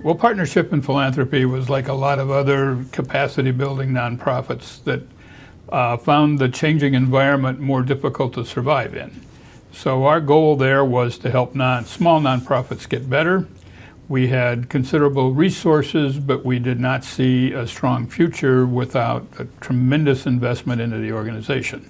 Well, Partnership in Philanthropy was like a lot of other capacity building nonprofits that found the changing environment more difficult to survive in. So our goal there was to help small nonprofits get better. We had considerable resources, but we did not see a strong future without a tremendous investment into the organization.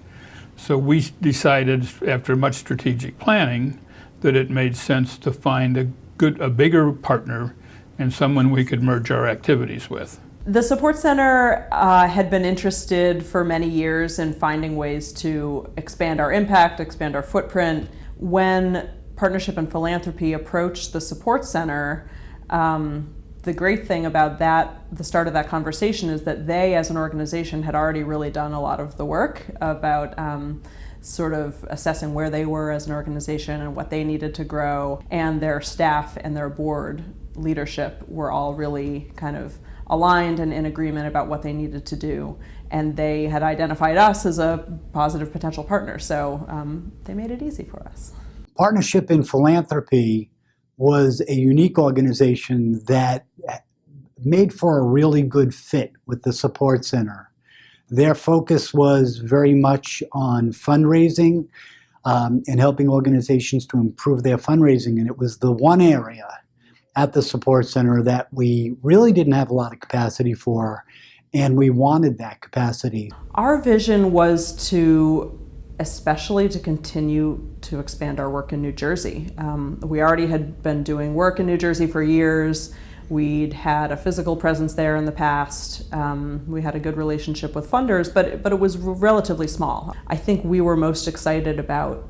So we decided, after much strategic planning, that it made sense to find a bigger partner and someone we could merge our activities with. The Support Center had been interested for many years in finding ways to expand our impact, expand our footprint. When Partnership and Philanthropy approached the Support Center, the great thing about the start of that conversation is that they, as an organization, had already really done a lot of the work about sort of assessing where they were as an organization and what they needed to grow, and their staff and their board leadership were all really kind of aligned and in agreement about what they needed to do. And they had identified us as a positive potential partner, so they made it easy for us. Partnership in Philanthropy was a unique organization that made for a really good fit with the Support Center. Their focus was very much on fundraising and helping organizations to improve their fundraising, and it was the one area at the Support Center that we really didn't have a lot of capacity for, and we wanted that capacity. Our vision was especially to continue to expand our work in New Jersey. We already had been doing work in New Jersey for years. We'd had a physical presence there in the past. We had a good relationship with funders, but it was relatively small. I think we were most excited about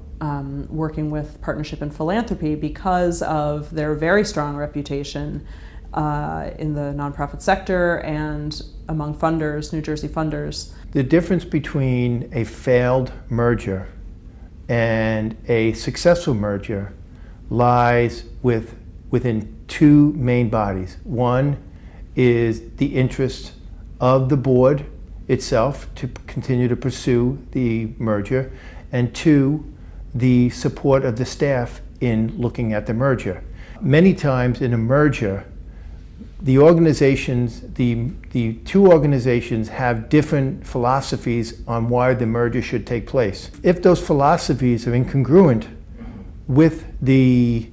working with Partnership in Philanthropy because of their very strong reputation in the nonprofit sector and among funders, New Jersey funders. The difference between a failed merger and a successful merger lies within two main bodies. One is the interest of the board itself to continue to pursue the merger, and two, the support of the staff in looking at the merger. Many times in a merger, the two organizations have different philosophies on why the merger should take place. If those philosophies are incongruent with the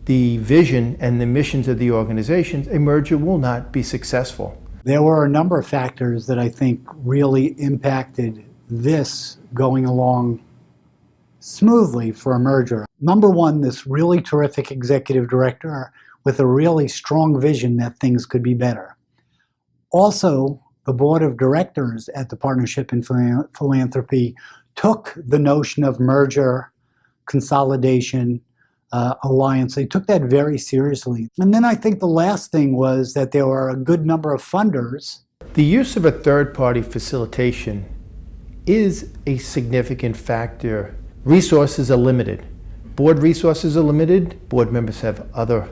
vision and the missions of the organizations, a merger will not be successful. There were a number of factors that I think really impacted this going along smoothly for a merger. Number one, this really terrific executive director with a really strong vision that things could be better. Also, the board of directors at the Partnership in Philanthropy took the notion of merger, consolidation, alliance. They took that very seriously. And then I think the last thing was that there were a good number of funders. The use of a third-party facilitation is a significant factor. Resources are limited. Board resources are limited. Board members have other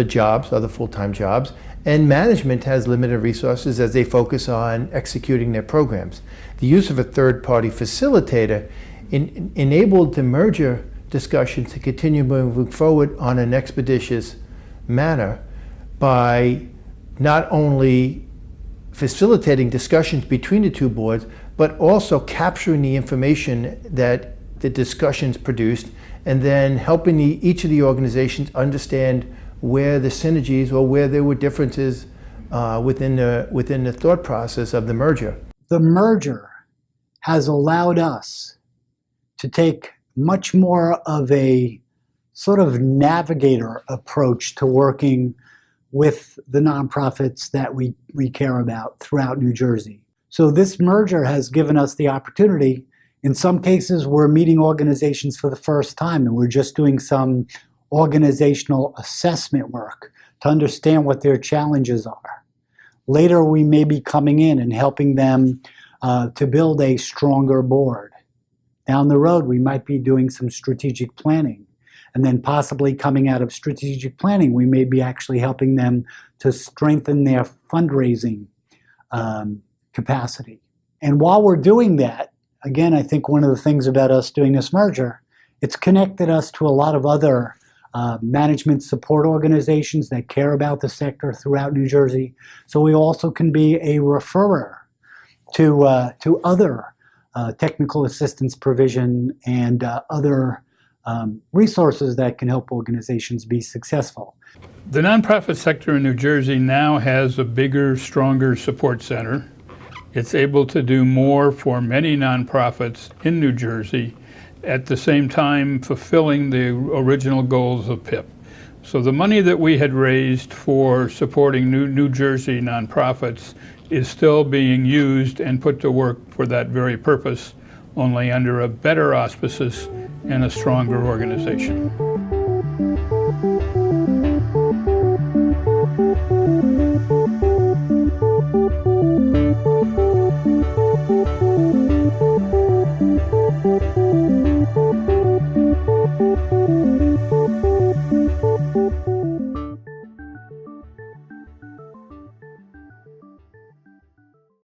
jobs, other full-time jobs, and management has limited resources as they focus on executing their programs. The use of a third-party facilitator enabled the merger discussion to continue moving forward on an expeditious manner by not only facilitating discussions between the two boards, but also capturing the information that the discussions produced and then helping each of the organizations understand where the synergies or where there were differences within the thought process of the merger. The merger has allowed us to take much more of a sort of navigator approach to working with the nonprofits that we care about throughout New Jersey. So this merger has given us the opportunity. In some cases, we're meeting organizations for the first time and we're just doing some organizational assessment work to understand what their challenges are. Later, we may be coming in and helping them to build a stronger board. Down the road, we might be doing some strategic planning. And then possibly coming out of strategic planning, we may be actually helping them to strengthen their fundraising capacity. And while we're doing that, again, I think one of the things about us doing this merger, it's connected us to a lot of other management support organizations that care about the sector throughout New Jersey. So we also can be a referrer to other technical assistance provision and other resources that can help organizations be successful. The nonprofit sector in New Jersey now has a bigger, stronger support center. It's able to do more for many nonprofits in New Jersey, at the same time fulfilling the original goals of PIP. So the money that we had raised for supporting New Jersey nonprofits is still being used and put to work for that very purpose, only under a better auspices and a stronger organization.